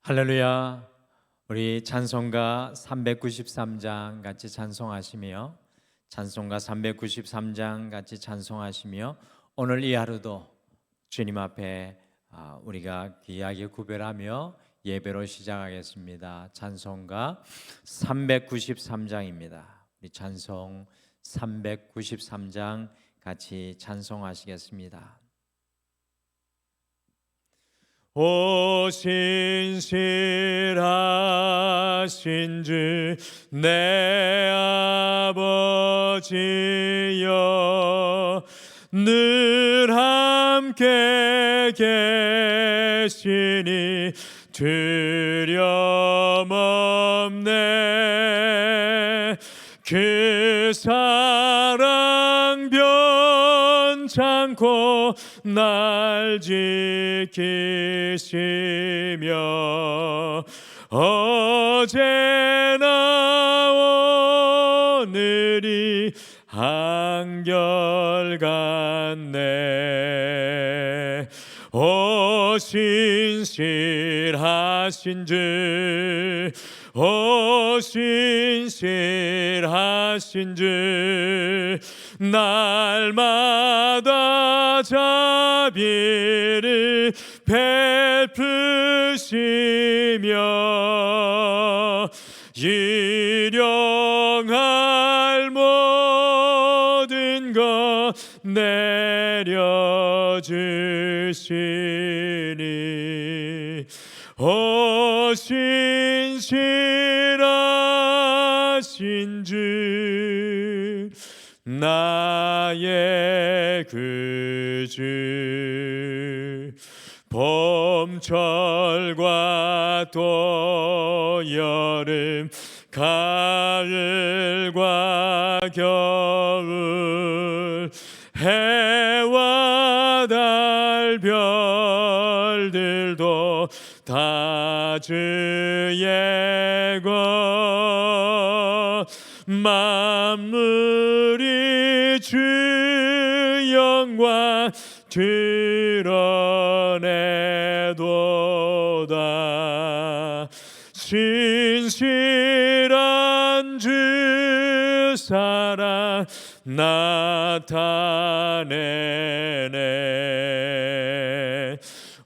할렐루야. 우리 찬송가 393장 같이 찬송하시며 찬송가 393장 같이 찬송하시며 오늘 이 하루도 주님 앞에 우리가 귀하게 구별하며 예배로 시작하겠습니다. 찬송가 393장입니다. 우리 찬송 393장 같이 찬송하시겠습니다. 오 신실하신 주 내 아버지여, 늘 함께 계시니 두려움 없네. 그 사랑 변찮고 날 지키시며 어제나 오늘이 한결같네. 오 신실하신 주, 오 신실하신 주, 날마다 자비를 베푸시며 일용할 모든 것 내려주시니 오 신실하신 주 나의 구주, 봄철과 또 여름 가을과 겨울 해와 달 별들도 다 주의 것, 만물이 주 영광 드러내도다. 신실한 주 사랑 나타내네.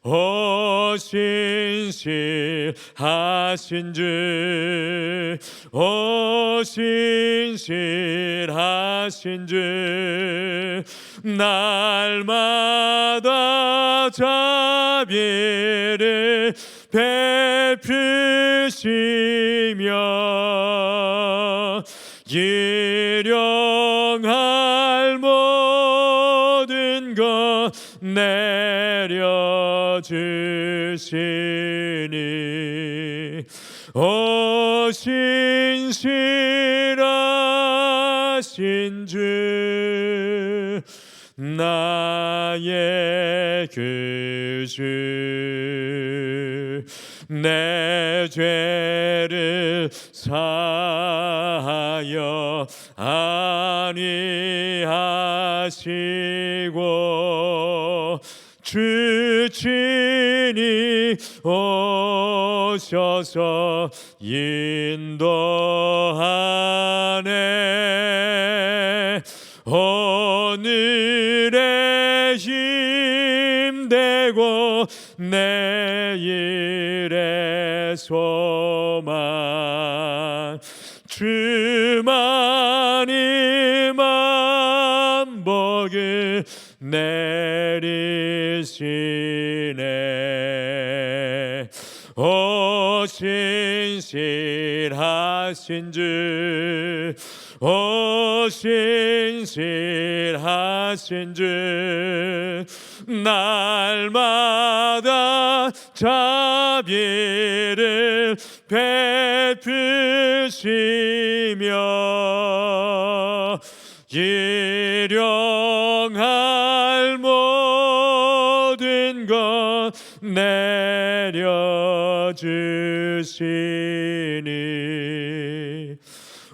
오 신실하신 주, 오 신실하신 주, 날마다 자비를 베푸시며 일용할 모든 것 내려주시니 오 신실하신 주 나의 구주, 내 죄를 사하여 안위하시고 주 친히 오셔서 인도하네. 오늘의 힘되고 내일의 소망, 주만이 만복을 내리시네. 오 신실하신 주, 오 신실하신 주, 날마다 자비를 베푸시며 일용할 모든 것 내려주시니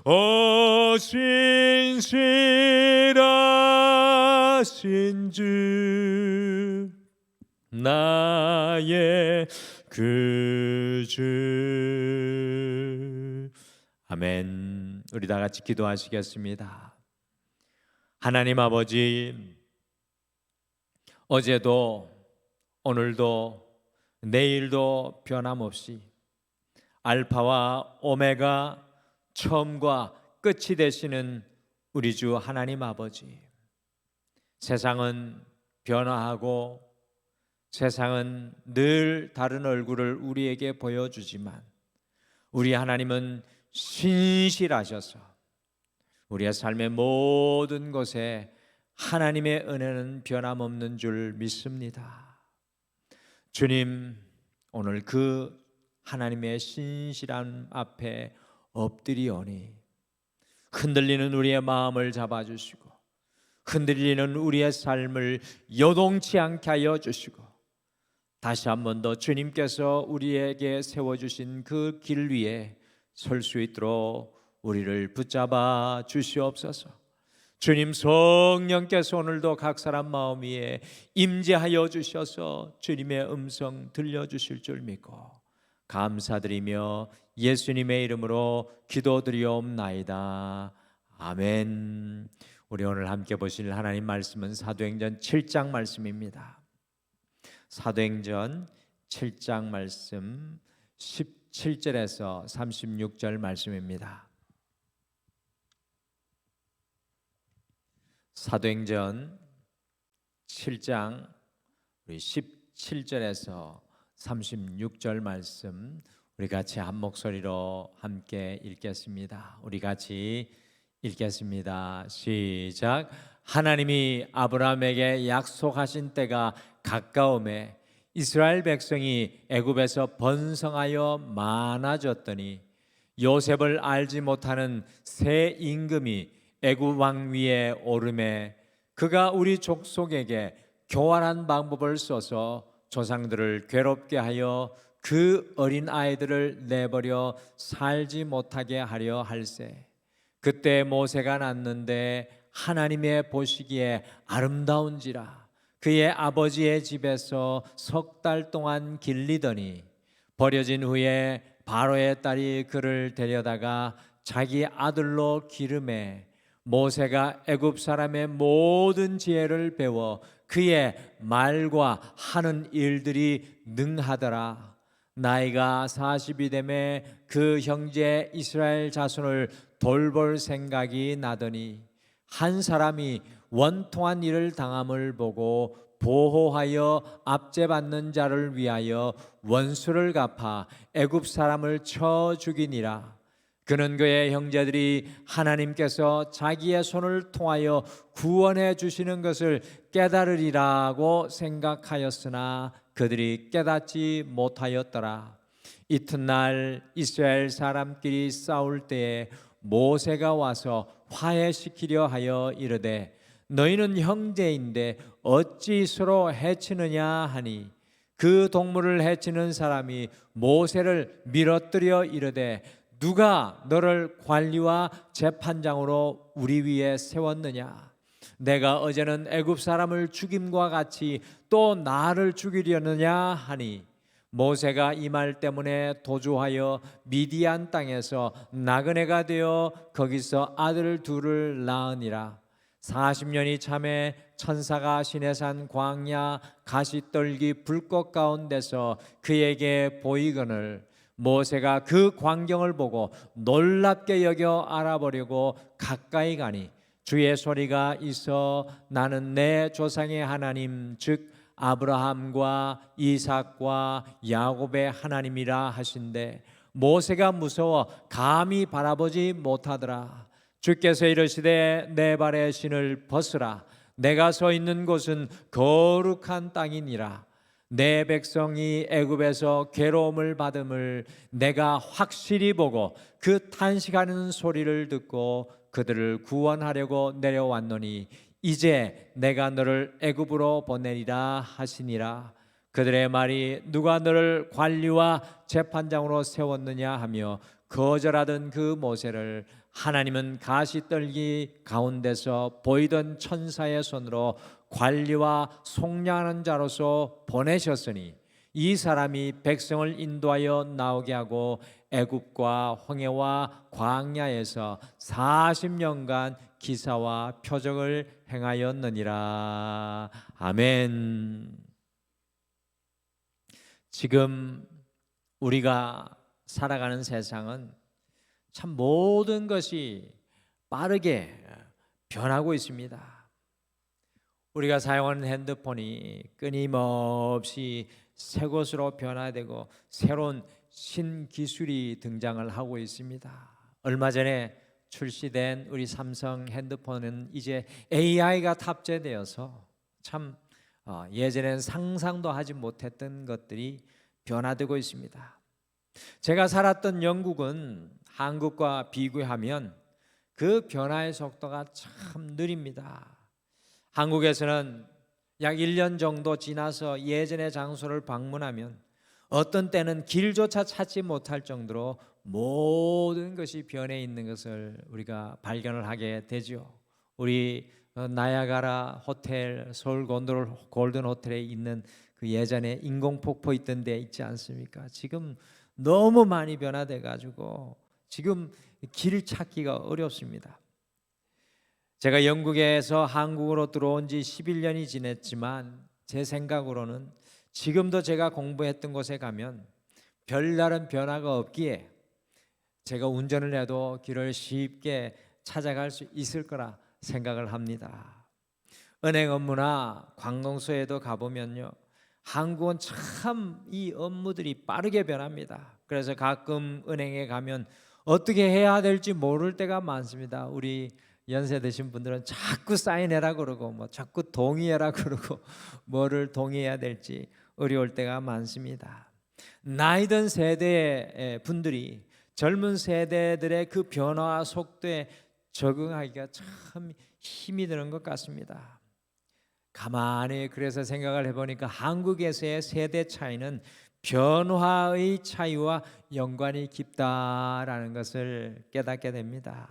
오 신실하신 주 나의 그 주. 아멘. 우리 다 같이 기도하시겠습니다. 하나님 아버지, 어제도 오늘도 내일도 변함없이 알파와 오메가, 처음과 끝이 되시는 우리 주 하나님 아버지, 세상은 변화하고 세상은 늘 다른 얼굴을 우리에게 보여주지만 우리 하나님은 신실하셔서 우리의 삶의 모든 것에 하나님의 은혜는 변함없는 줄 믿습니다. 주님, 오늘 그 하나님의 신실함 앞에 엎드리오니 흔들리는 우리의 마음을 잡아주시고 흔들리는 우리의 삶을 요동치 않게 하여 주시고 다시 한 번 더 주님께서 우리에게 세워주신 그 길 위에 설 수 있도록 우리를 붙잡아 주시옵소서. 주님, 성령께서 오늘도 각 사람 마음 위에 임재하여 주셔서 주님의 음성 들려주실 줄 믿고 감사드리며 예수님의 이름으로 기도드리옵나이다. 아멘. 우리 오늘 함께 보실 하나님 말씀은 사도행전 7장 말씀입니다. 사도행전 7장 말씀 17절에서 36절 말씀입니다. 사도행전 7장 17절에서 36절 말씀 우리 같이 한 목소리로 함께 읽겠습니다. 우리 같이 읽겠습니다. 시작. 하나님이 아브라함에게 약속하신 때가 가까움에 이스라엘 백성이 애굽에서 번성하여 많아졌더니 요셉을 알지 못하는 새 임금이 애굽 왕 위에 오르매 그가 우리 족속에게 교활한 방법을 써서 조상들을 괴롭게 하여 그 어린 아이들을 내버려 살지 못하게 하려 할세. 그때 모세가 낳는데 하나님의 보시기에 아름다운지라 그의 아버지의 집에서 석 달 동안 길리더니 버려진 후에 바로의 딸이 그를 데려다가 자기 아들로 기르매 모세가 애굽 사람의 모든 지혜를 배워 그의 말과 하는 일들이 능하더라. 나이가 40이 되매 그 형제 이스라엘 자손을 돌볼 생각이 나더니 한 사람이 원통한 일을 당함을 보고 보호하여 압제받는 자를 위하여 원수를 갚아 애굽 사람을 쳐 죽이니라. 그는 그의 형제들이 하나님께서 자기의 손을 통하여 구원해 주시는 것을 깨달으리라고 생각하였으나 그들이 깨닫지 못하였더라. 이튿날 이스라엘 사람끼리 싸울 때에 모세가 와서 화해시키려 하여 이르되 너희는 형제인데 어찌 서로 해치느냐 하니 그 동물을 해치는 사람이 모세를 밀어뜨려 이르되 누가 너를 관리와 재판장으로 우리 위에 세웠느냐? 내가 어제는 애굽 사람을 죽임과 같이 또 나를 죽이려느냐 하니 모세가 이 말 때문에 도주하여 미디안 땅에서 나그네가 되어 거기서 아들 둘을 낳으니라. 40년이 참에 천사가 시내산 광야 가시떨기 불꽃 가운데서 그에게 보이거늘 모세가 그 광경을 보고 놀랍게 여겨 알아보려고 가까이 가니 주의 소리가 있어 나는 내 조상의 하나님 즉 아브라함과 이삭과 야곱의 하나님이라 하신대 모세가 무서워 감히 바라보지 못하더라. 주께서 이르시되 내 발의 신을 벗으라. 내가 서 있는 곳은 거룩한 땅이니라. 내 백성이 애굽에서 괴로움을 받음을 내가 확실히 보고 그 탄식하는 소리를 듣고 그들을 구원하려고 내려왔노니 이제 내가 너를 애굽으로 보내리라 하시니라. 그들의 말이 누가 너를 관리와 재판장으로 세웠느냐 하며 거절하던 그 모세를 하나님은 가시떨기 가운데서 보이던 천사의 손으로 관리와 속량하는 자로서 보내셨으니 이 사람이 백성을 인도하여 나오게 하고 애굽과 홍해와 광야에서 40년간 기사와 표적을 행하였느니라. 아멘. 지금 우리가 살아가는 세상은 참 모든 것이 빠르게 변하고 있습니다. 우리가 사용하는 핸드폰이 끊임없이 새 것으로 변화되고 새로운 신기술이 등장을 하고 있습니다. 얼마 전에 출시된 우리 삼성 핸드폰은 이제 AI가 탑재되어서 참 예전에는 상상도 하지 못했던 것들이 변화되고 있습니다. 제가 살았던 영국은 한국과 비교하면 그 변화의 속도가 참 느립니다. 한국에서는 약 1년 정도 지나서 예전의 장소를 방문하면 어떤 때는 길조차 찾지 못할 정도로 모든 것이 변해 있는 것을 우리가 발견을 하게 되죠. 우리 나야가라 호텔, 서울 골든 호텔에 있는 그 예전에 인공폭포 있던 데 있지 않습니까? 지금 너무 많이 변화돼 가지고 지금 길 찾기가 어렵습니다. 제가 영국에서 한국으로 들어온 지 11년이 지났지만 제 생각으로는 지금도 제가 공부했던 곳에 가면 별다른 변화가 없기에 제가 운전을 해도 길을 쉽게 찾아갈 수 있을 거라 생각을 합니다. 은행 업무나 관공서에도 가보면요, 한국은 참 이 업무들이 빠르게 변합니다. 그래서 가끔 은행에 가면 어떻게 해야 될지 모를 때가 많습니다. 우리 연세 드신 분들은 자꾸 사인해라 그러고 뭐 자꾸 동의해라 그러고 뭐를 동의해야 될지 어려울 때가 많습니다. 나이 든 세대의 분들이 젊은 세대들의 그 변화 속도에 적응하기가 참 힘이 드는 것 같습니다. 가만히 그래서 생각을 해보니까 한국에서의 세대 차이는 변화의 차이와 연관이 깊다라는 것을 깨닫게 됩니다.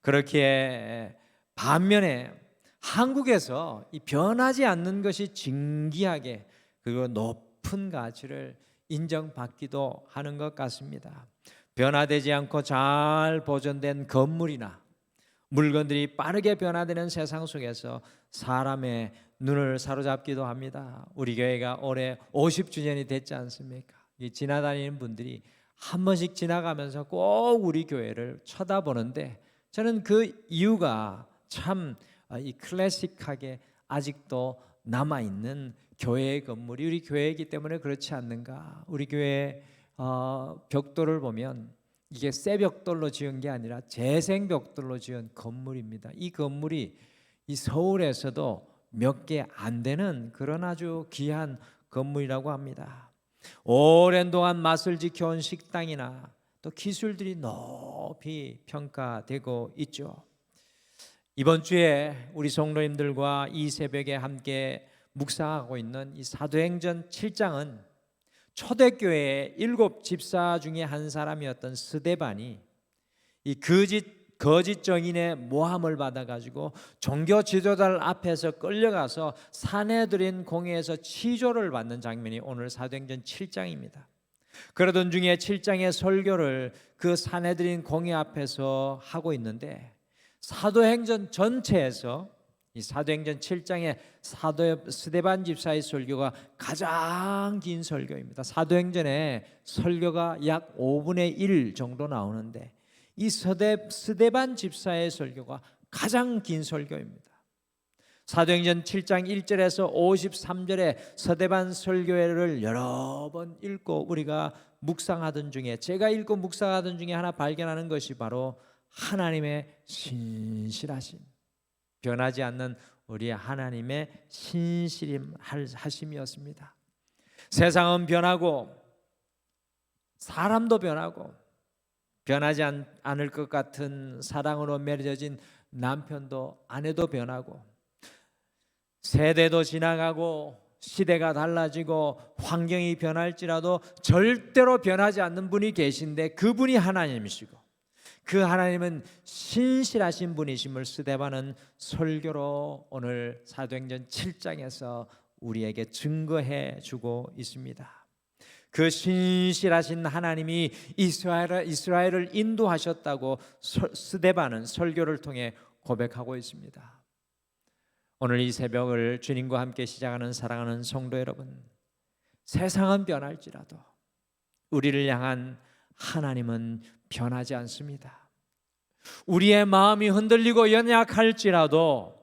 그렇기에 반면에 한국에서 이 변하지 않는 것이 진귀하게 그리고 높은 가치를 인정받기도 하는 것 같습니다. 변화되지 않고 잘 보존된 건물이나 물건들이 빠르게 변화되는 세상 속에서 사람의 눈을 사로잡기도 합니다. 우리 교회가 올해 50주년이 됐지 않습니까? 지나다니는 분들이 한 번씩 지나가면서 꼭 우리 교회를 쳐다보는데 저는 그 이유가 참 이 클래식하게 아직도 남아있는 교회의 건물이 우리 교회이기 때문에 그렇지 않는가. 우리 교회 벽돌을 보면 이게 새 벽돌로 지은 게 아니라 재생 벽돌로 지은 건물입니다. 이 건물이 이 서울에서도 몇 개 안 되는 그런 아주 귀한 건물이라고 합니다. 오랜 동안 맛을 지켜온 식당이나 또 기술들이 높이 평가되고 있죠. 이번 주에 우리 성도님들과 이 새벽에 함께 묵상하고 있는 이 사도행전 7장은 초대교회의 7 집사 중에 한 사람이었던 스데반이 이 거짓 정인의 모함을 받아가지고 종교 지도자들 앞에서 끌려가서 사내들인 공회에서 치조를 받는 장면이 오늘 사도행전 7장입니다. 그러던 중에 7장의 설교를 그 사내들인 공회 앞에서 하고 있는데 사도행전 전체에서 이 사도행전 7장의 스데반 집사의 설교가 가장 긴 설교입니다. 사도행전에 설교가 약 5분의 1 정도 나오는데 이 스데반 집사의 설교가 가장 긴 설교입니다. 사도행전 7장 1절에서 53절에 스데반 설교를 여러 번 읽고 우리가 묵상하던 중에 제가 읽고 묵상하던 중에 하나 발견하는 것이 바로 하나님의 신실하심, 변하지 않는 우리 하나님의 신실하심이었습니다. 세상은 변하고 사람도 변하고 변하지 않을 것 같은 사랑으로 맺어진 남편도 아내도 변하고 세대도 지나가고 시대가 달라지고 환경이 변할지라도 절대로 변하지 않는 분이 계신데 그분이 하나님이시고 그 하나님은 신실하신 분이심을 스데반은 설교로 오늘 사도행전 7장에서 우리에게 증거해 주고 있습니다. 그 신실하신 하나님이 이스라엘을 인도하셨다고 스데반은 설교를 통해 고백하고 있습니다. 오늘 이 새벽을 주님과 함께 시작하는 사랑하는 성도 여러분, 세상은 변할지라도 우리를 향한 하나님은 변하지 않습니다. 우리의 마음이 흔들리고 연약할지라도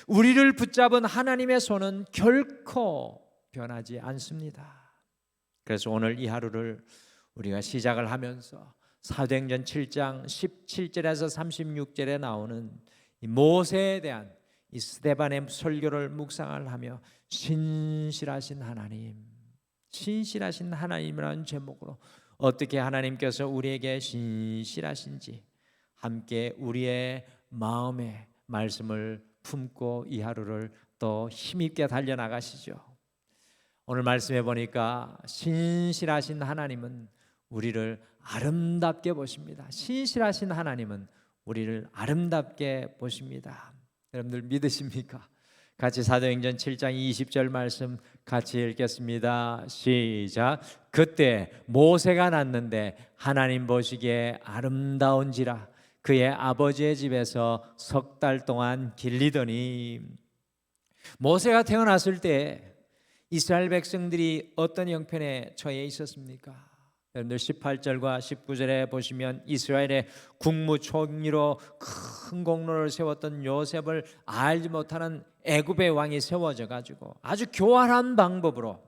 우리를 붙잡은 하나님의 손은 결코 변하지 않습니다. 그래서 오늘 이 하루를 우리가 시작을 하면서 사도행전 7장 17절에서 36절에 나오는 이 모세에 대한 이 스데반의 설교를 묵상을 하며 신실하신 하나님이라는 제목으로 어떻게 하나님께서 우리에게 신실하신지 함께 우리의 마음에 말씀을 품고 이 하루를 또 힘있게 달려나가시죠. 오늘 말씀해 보니까 신실하신 하나님은 우리를 아름답게 보십니다. 신실하신 하나님은 우리를 아름답게 보십니다. 여러분들 믿으십니까? 같이 사도행전 7장 20절 말씀 같이 읽겠습니다. 시작. 그때 모세가 났는데 하나님 보시기에 아름다운지라 그의 아버지의 집에서 석 달 동안 길리더니. 모세가 태어났을 때 이스라엘 백성들이 어떤 형편에 처해 있었습니까? 여러분들 18절과 19절에 보시면 이스라엘의 국무총리로 큰 공로를 세웠던 요셉을 알지 못하는 애굽의 왕이 세워져 가지고 아주 교활한 방법으로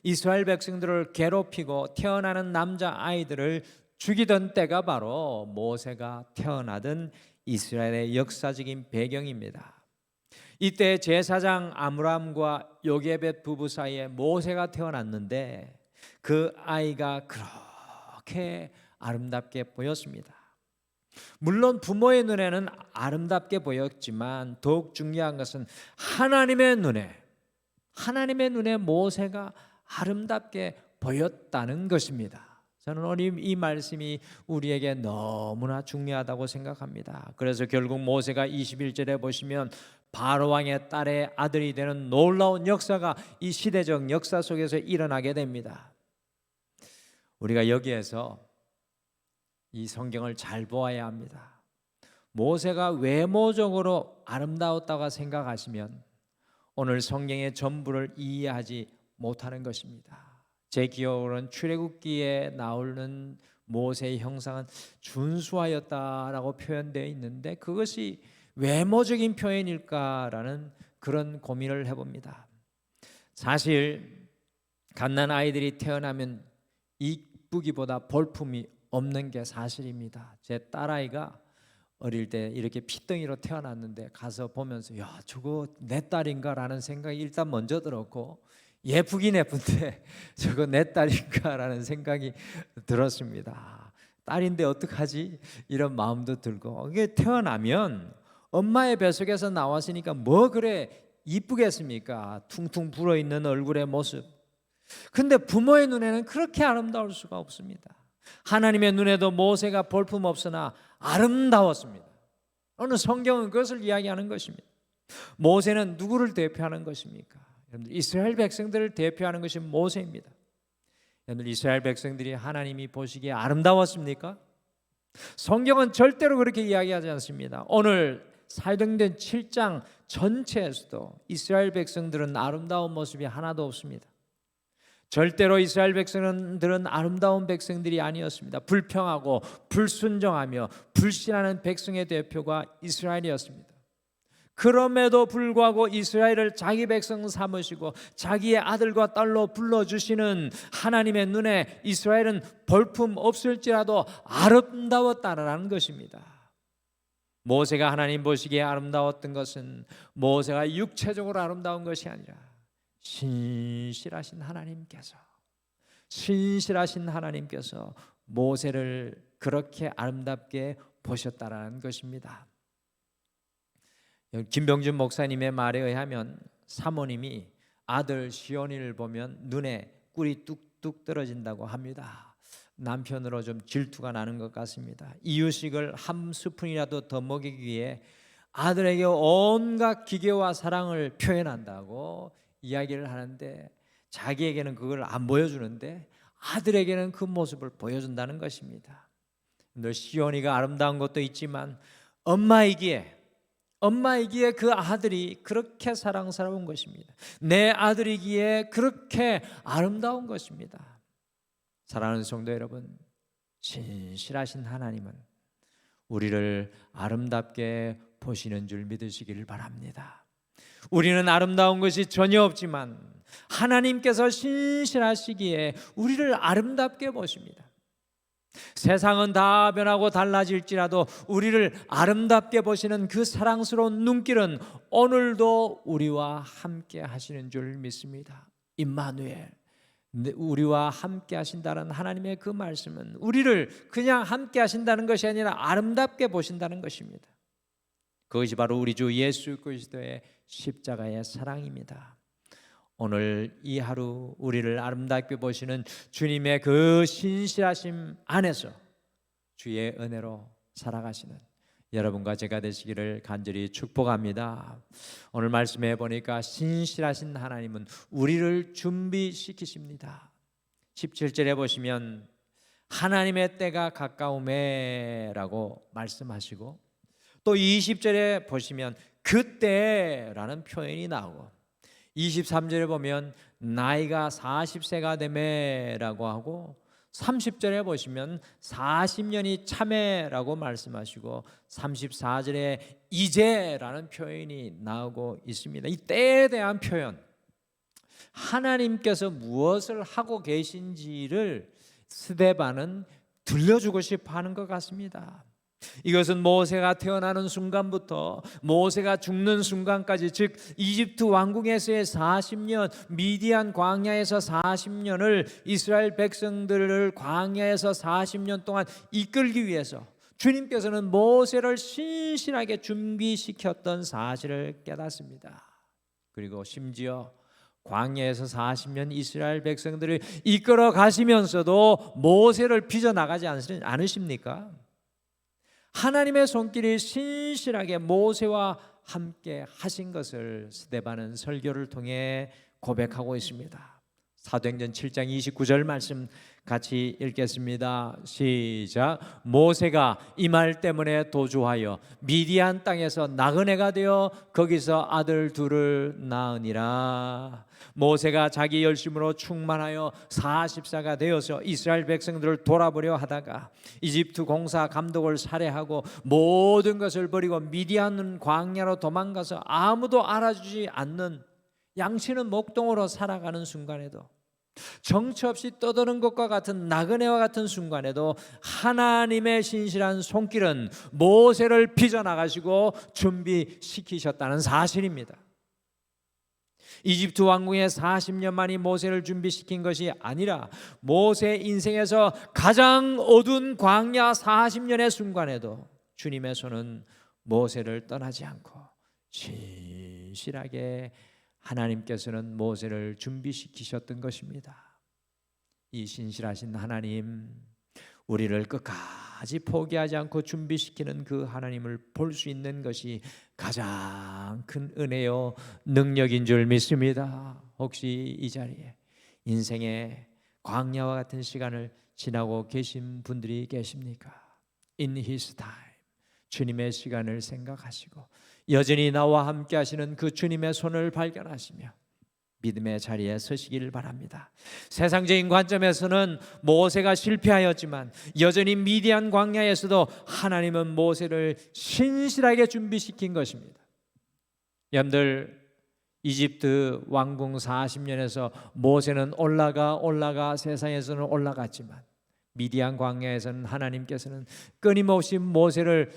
이스라엘 백성들을 괴롭히고 태어나는 남자 아이들을 죽이던 때가 바로 모세가 태어나던 이스라엘의 역사적인 배경입니다. 이때 제사장 아므람과 요게벳 부부 사이에 모세가 태어났는데 그 아이가 그렇게 아름답게 보였습니다. 물론 부모의 눈에는 아름답게 보였지만 더욱 중요한 것은 하나님의 눈에 모세가 아름답게 보였다는 것입니다. 저는 오늘 이 말씀이 우리에게 너무나 중요하다고 생각합니다. 그래서 결국 모세가 21절에 보시면 바로왕의 딸의 아들이 되는 놀라운 역사가 이 시대적 역사 속에서 일어나게 됩니다. 우리가 여기에서 이 성경을 잘 보아야 합니다. 모세가 외모적으로 아름다웠다고 생각하시면 오늘 성경의 전부를 이해하지 못하는 것입니다. 제 기억으로는 출애굽기에 나오는 모세의 형상은 준수하였다라고 표현되어 있는데 그것이 외모적인 표현일까라는 그런 고민을 해봅니다. 사실 갓난 아이들이 태어나면 이쁘기보다 볼품이 없는 게 사실입니다. 제 딸아이가 어릴 때 이렇게 피덩이로 태어났는데 가서 보면서 야 저거 내 딸인가라는 생각이 일단 먼저 들었고 예쁘긴 예쁜데 저거 내 딸인가라는 생각이 들었습니다. 딸인데 어떡하지? 이런 마음도 들고 이게 태어나면 엄마의 뱃속에서 나왔으니까 뭐 그래 이쁘겠습니까? 퉁퉁 불어있는 얼굴의 모습. 근데 부모의 눈에는 그렇게 아름다울 수가 없습니다. 하나님의 눈에도 모세가 볼품없으나 아름다웠습니다. 오늘 성경은 그것을 이야기하는 것입니다. 모세는 누구를 대표하는 것입니까? 여러분들 이스라엘 백성들을 대표하는 것이 모세입니다. 여러분들 이스라엘 백성들이 하나님이 보시기에 아름다웠습니까? 성경은 절대로 그렇게 이야기하지 않습니다. 오늘 사도행전 7장 전체에서도 이스라엘 백성들은 아름다운 모습이 하나도 없습니다. 절대로 이스라엘 백성들은 아름다운 백성들이 아니었습니다. 불평하고 불순종하며 불신하는 백성의 대표가 이스라엘이었습니다. 그럼에도 불구하고 이스라엘을 자기 백성 삼으시고 자기의 아들과 딸로 불러주시는 하나님의 눈에 이스라엘은 볼품 없을지라도 아름다웠다는 것입니다. 모세가 하나님 보시기에 아름다웠던 것은 모세가 육체적으로 아름다운 것이 아니라 신실하신 하나님께서 모세를 그렇게 아름답게 보셨다라는 것입니다. 김병준 목사님의 말에 의하면 사모님이 아들 시온이를 보면 눈에 꿀이 뚝뚝 떨어진다고 합니다. 남편으로 좀 질투가 나는 것 같습니다. 이유식을 한 스푼이라도 더 먹이기 위해 아들에게 온갖 기계와 사랑을 표현한다고 이야기를 하는데 자기에게는 그걸 안 보여주는데 아들에게는 그 모습을 보여준다는 것입니다. 늘 시온이가 아름다운 것도 있지만 엄마이기에 그 아들이 그렇게 사랑스러운 것입니다. 내 아들이기에 그렇게 아름다운 것입니다. 사랑하는 성도 여러분, 신실하신 하나님은 우리를 아름답게 보시는 줄 믿으시기를 바랍니다. 우리는 아름다운 것이 전혀 없지만 하나님께서 신실하시기에 우리를 아름답게 보십니다. 세상은 다 변하고 달라질지라도 우리를 아름답게 보시는 그 사랑스러운 눈길은 오늘도 우리와 함께 하시는 줄 믿습니다. 임마누엘, 우리와 함께 하신다는 하나님의 그 말씀은 우리를 그냥 함께 하신다는 것이 아니라 아름답게 보신다는 것입니다. 그것이 바로 우리 주 예수 그리스도의 십자가의 사랑입니다. 오늘 이 하루 우리를 아름답게 보시는 주님의 그 신실하심 안에서 주의 은혜로 살아가시는 여러분과 제가 되시기를 간절히 축복합니다. 오늘 말씀해 보니까 신실하신 하나님은 우리를 준비시키십니다. 17절에 보시면 하나님의 때가 가까우매 라고 말씀하시고 또 20절에 보시면 그때라는 표현이 나오고 23절에 보면 나이가 40세가 되매라고 하고 30절에 보시면 40년이 차매라고 말씀하시고 34절에 이제라는 표현이 나오고 있습니다. 이 때에 대한 표현, 하나님께서 무엇을 하고 계신지를 스데반은 들려주고 싶어 하는 것 같습니다. 이것은 모세가 태어나는 순간부터 모세가 죽는 순간까지, 즉 이집트 왕궁에서의 40년, 미디안 광야에서 40년을 이스라엘 백성들을 광야에서 40년 동안 이끌기 위해서 주님께서는 모세를 신실하게 준비시켰던 사실을 깨닫습니다. 그리고 심지어 광야에서 40년 이스라엘 백성들을 이끌어 가시면서도 모세를 빚어나가지 않으십니까? 하나님의 손길이 신실하게 모세와 함께 하신 것을 스데반은 설교를 통해 고백하고 있습니다. 사도행전 7장 29절 말씀 같이 읽겠습니다. 시작. 모세가 이 말 때문에 도주하여 미디안 땅에서 나그네가 되어 거기서 아들 둘을 낳으니라. 모세가 자기 열심으로 충만하여 40세가 되어서 이스라엘 백성들을 돌아보려 하다가 이집트 공사 감독을 살해하고 모든 것을 버리고 미디안 광야로 도망가서 아무도 알아주지 않는 양치는 목동으로 살아가는 순간에도, 정처 없이 떠도는 것과 같은 나그네와 같은 순간에도 하나님의 신실한 손길은 모세를 빚어나가시고 준비시키셨다는 사실입니다. 이집트 왕궁에 40년 만이 모세를 준비시킨 것이 아니라 모세 인생에서 가장 어두운 광야 40년의 순간에도 주님의 손은 모세를 떠나지 않고 신실하게 하나님께서는 모세를 준비시키셨던 것입니다. 이 신실하신 하나님, 우리를 끝까지 포기하지 않고 준비시키는 그 하나님을 볼 수 있는 것이 가장 큰 은혜요 능력인 줄 믿습니다. 혹시 이 자리에 인생의 광야와 같은 시간을 지나고 계신 분들이 계십니까? In His time, 주님의 시간을 생각하시고 여전히 나와 함께 하시는 그 주님의 손을 발견하시며 믿음의 자리에 서시길 바랍니다. 세상적인 관점에서는 모세가 실패하였지만 여전히 미디안 광야에서도 하나님은 모세를 신실하게 준비시킨 것입니다. 여러분들, 이집트 왕궁 40년에서 모세는 올라가 세상에서는 올라갔지만 미디안 광야에서는 하나님께서는 끊임없이 모세를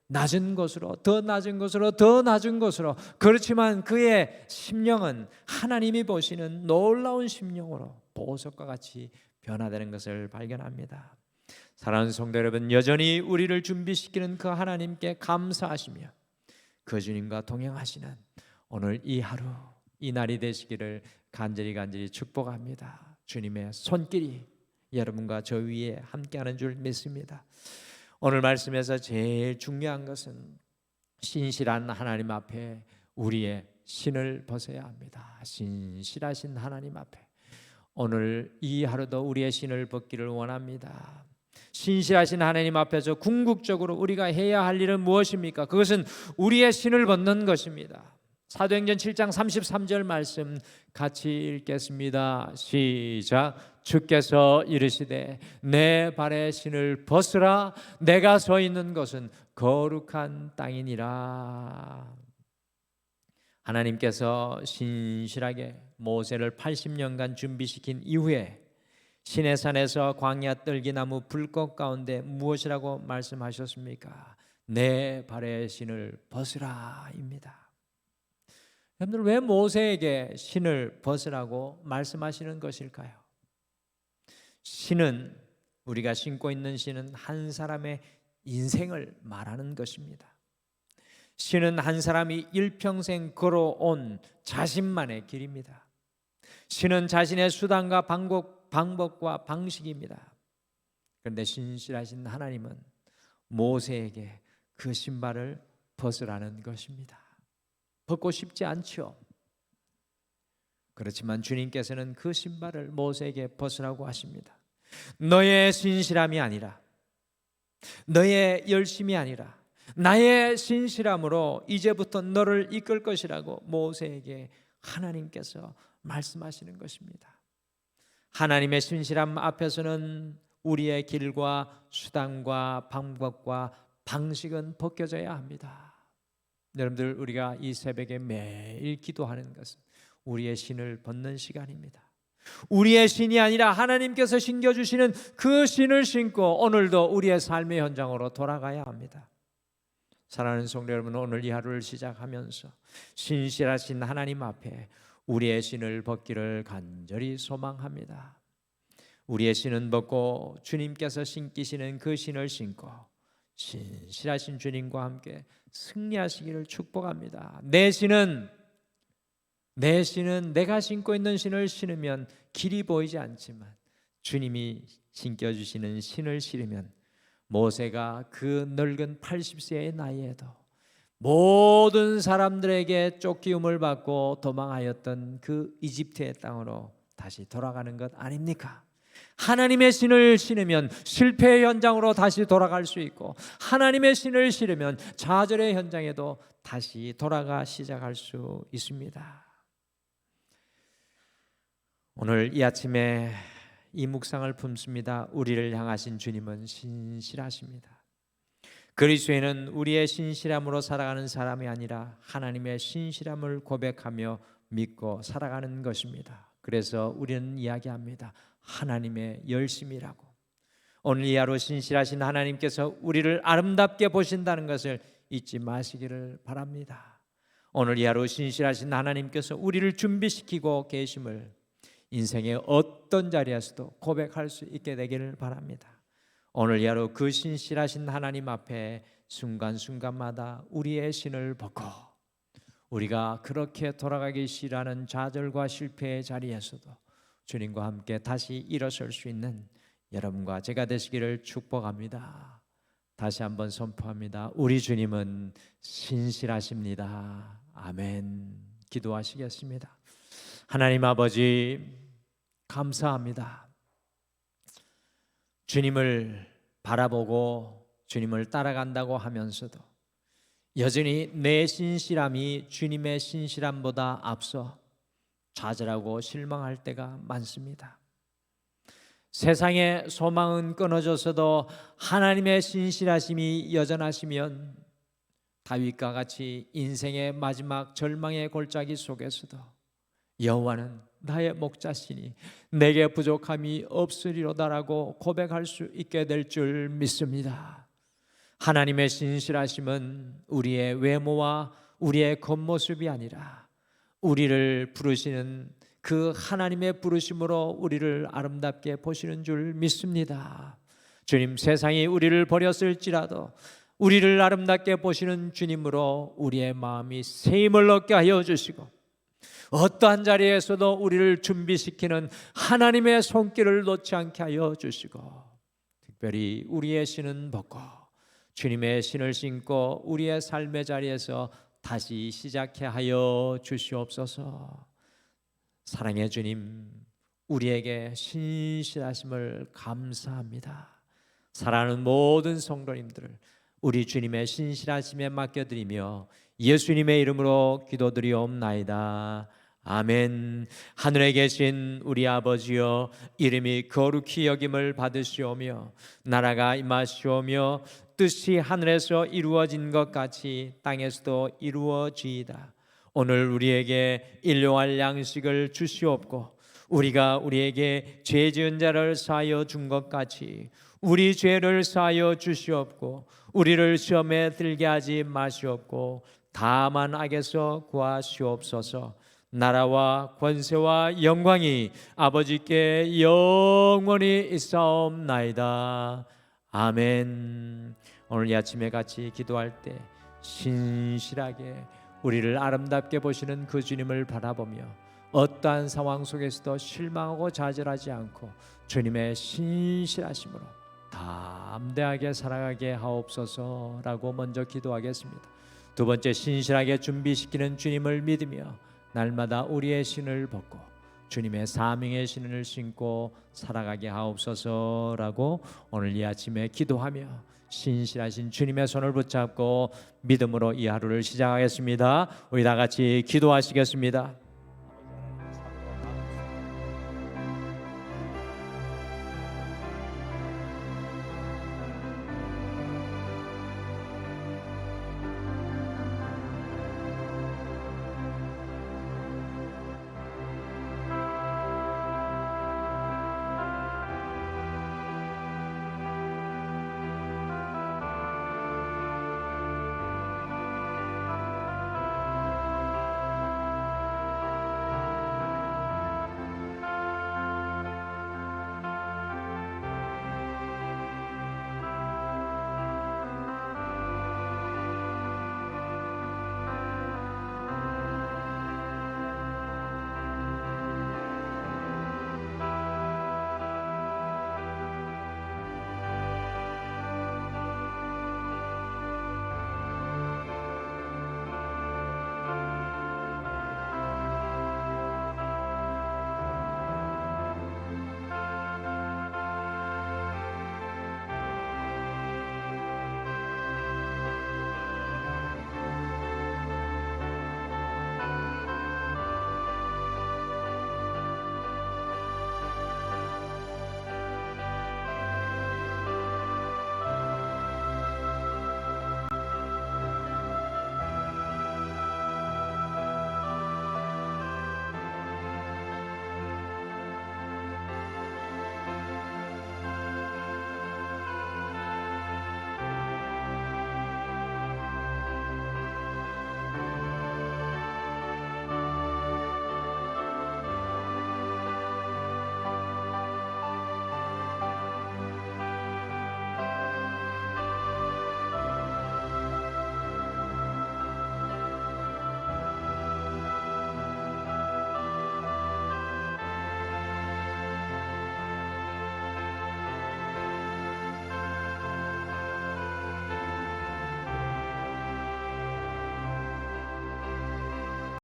낮은 곳으로, 더 낮은 곳으로, 더 낮은 곳으로, 그렇지만 그의 심령은 하나님이 보시는 놀라운 심령으로 보석과 같이 변화되는 것을 발견합니다. 사랑하는 성도 여러분, 여전히 우리를 준비시키는 그 하나님께 감사하시며 그 주님과 동행하시는 오늘 이 하루, 이 날이 되시기를 간절히 축복합니다. 주님의 손길이 여러분과 저 위에 함께하는 줄 믿습니다. 오늘 말씀에서 제일 중요한 것은 신실한 하나님 앞에 우리의 신을 벗어야 합니다. 신실하신 하나님 앞에 오늘 이 하루도 우리의 신을 벗기를 원합니다. 신실하신 하나님 앞에서 궁극적으로 우리가 해야 할 일은 무엇입니까? 그것은 우리의 신을 벗는 것입니다. 사도행전 7장 33절 말씀 같이 읽겠습니다. 시작. 주께서 이르시되 내 발의 신을 벗으라. 내가 서 있는 곳은 거룩한 땅이니라. 하나님께서 신실하게 모세를 80년간 준비시킨 이후에 시내산에서 광야 떨기나무 불꽃 가운데 무엇이라고 말씀하셨습니까? 내 발의 신을 벗으라입니다. 여러분들, 왜 모세에게 신을 벗으라고 말씀하시는 것일까요? 신은, 우리가 신고 있는 신은 한 사람의 인생을 말하는 것입니다. 신은 한 사람이 일평생 걸어온 자신만의 길입니다. 신은 자신의 수단과 방법과 방식입니다. 그런데 신실하신 하나님은 모세에게 그 신발을 벗으라는 것입니다. 벗고 싶지 않죠. 그렇지만 주님께서는 그 신발을 모세에게 벗으라고 하십니다. 너의 신실함이 아니라, 너의 열심이 아니라 나의 신실함으로 이제부터 너를 이끌 것이라고 모세에게 하나님께서 말씀하시는 것입니다. 하나님의 신실함 앞에서는 우리의 길과 수단과 방법과 방식은 벗겨져야 합니다. 여러분들, 우리가 이 새벽에 매일 기도하는 것은 우리의 신을 벗는 시간입니다. 우리의 신이 아니라 하나님께서 신겨주시는 그 신을 신고 오늘도 우리의 삶의 현장으로 돌아가야 합니다. 사랑하는 성도 여러분, 오늘 이 하루를 시작하면서 신실하신 하나님 앞에 우리의 신을 벗기를 간절히 소망합니다. 우리의 신은 벗고 주님께서 신기시는 그 신을 신고 신실하신 주님과 함께 승리하시기를 축복합니다. 내 신은 내가 신고 있는 신을 신으면 길이 보이지 않지만 주님이 신겨주시는 신을 신으면 모세가 그 늙은 80세의 나이에도 모든 사람들에게 쫓기움을 받고 도망하였던 그 이집트의 땅으로 다시 돌아가는 것 아닙니까? 하나님의 신을 신으면 실패의 현장으로 다시 돌아갈 수 있고, 하나님의 신을 신으면 좌절의 현장에도 다시 돌아가 시작할 수 있습니다. 오늘 이 아침에 이 묵상을 품습니다. 우리를 향하신 주님은 신실하십니다. 그리스도인은 우리의 신실함으로 살아가는 사람이 아니라 하나님의 신실함을 고백하며 믿고 살아가는 것입니다. 그래서 우리는 이야기합니다. 하나님의 열심이라고. 오늘 이 하루 신실하신 하나님께서 우리를 아름답게 보신다는 것을 잊지 마시기를 바랍니다. 오늘 이 하루 신실하신 하나님께서 우리를 준비시키고 계심을 인생의 어떤 자리에서도 고백할 수 있게 되기를 바랍니다. 오늘 이 하루 그 신실하신 하나님 앞에 순간순간마다 우리의 신을 벗고 우리가 그렇게 돌아가기 싫어하는 좌절과 실패의 자리에서도 주님과 함께 다시 일어설 수 있는 여러분과 제가 되시기를 축복합니다. 다시 한번 선포합니다. 우리 주님은 신실하십니다. 아멘. 기도하시겠습니다. 하나님 아버지, 감사합니다. 주님을 바라보고 주님을 따라간다고 하면서도 여전히 내 신실함이 주님의 신실함보다 앞서 좌절하고 실망할 때가 많습니다. 세상의 소망은 끊어져서도 하나님의 신실하심이 여전하시면 다윗과 같이 인생의 마지막 절망의 골짜기 속에서도 여호와는 나의 목자시니 내게 부족함이 없으리로다라고 고백할 수 있게 될 줄 믿습니다. 하나님의 신실하심은 우리의 외모와 우리의 겉모습이 아니라 우리를 부르시는 그 하나님의 부르심으로 우리를 아름답게 보시는 줄 믿습니다. 주님, 세상이 우리를 버렸을지라도 우리를 아름답게 보시는 주님으로 우리의 마음이 새 힘을 얻게 하여 주시고 어떠한 자리에서도 우리를 준비시키는 하나님의 손길을 놓지 않게 하여 주시고 특별히 우리의 신은 벗고 주님의 신을 신고 우리의 삶의 자리에서 다시 시작해 하여 주시옵소서. 사랑의 주님, 우리에게 신실하심을 감사합니다. 사랑하는 모든 성도님들을 우리 주님의 신실하심에 맡겨드리며 예수님의 이름으로 기도드리옵나이다. 아멘. 하늘에 계신 우리 아버지여, 이름이 거룩히 여김을 받으시오며 나라가 임하시오며 뜻이 하늘에서 이루어진 것 같이 땅에서도 이루어지이다. 오늘 우리에게 일용할 양식을 주시옵고 우리가 우리에게 죄 지은 자를 사하여 준 것 같이 우리 죄를 사하여 주시옵고 우리를 시험에 들게 하지 마시옵고 다만 악에서 구하시옵소서. 나라와 권세와 영광이 아버지께 영원히 있사옵나이다. 아멘. 오늘 이 아침에 같이 기도할 때 신실하게 우리를 아름답게 보시는 그 주님을 바라보며 어떠한 상황 속에서도 실망하고 좌절하지 않고 주님의 신실하심으로 담대하게 살아가게 하옵소서라고 먼저 기도하겠습니다. 두 번째, 신실하게 준비시키는 주님을 믿으며 날마다 우리의 신을 벗고 주님의 사명의 신을 신고 살아가게 하옵소서라고 오늘 이 아침에 기도하며 신실하신 주님의 손을 붙잡고 믿음으로 이 하루를 시작하겠습니다. 우리 다 같이 기도하시겠습니다.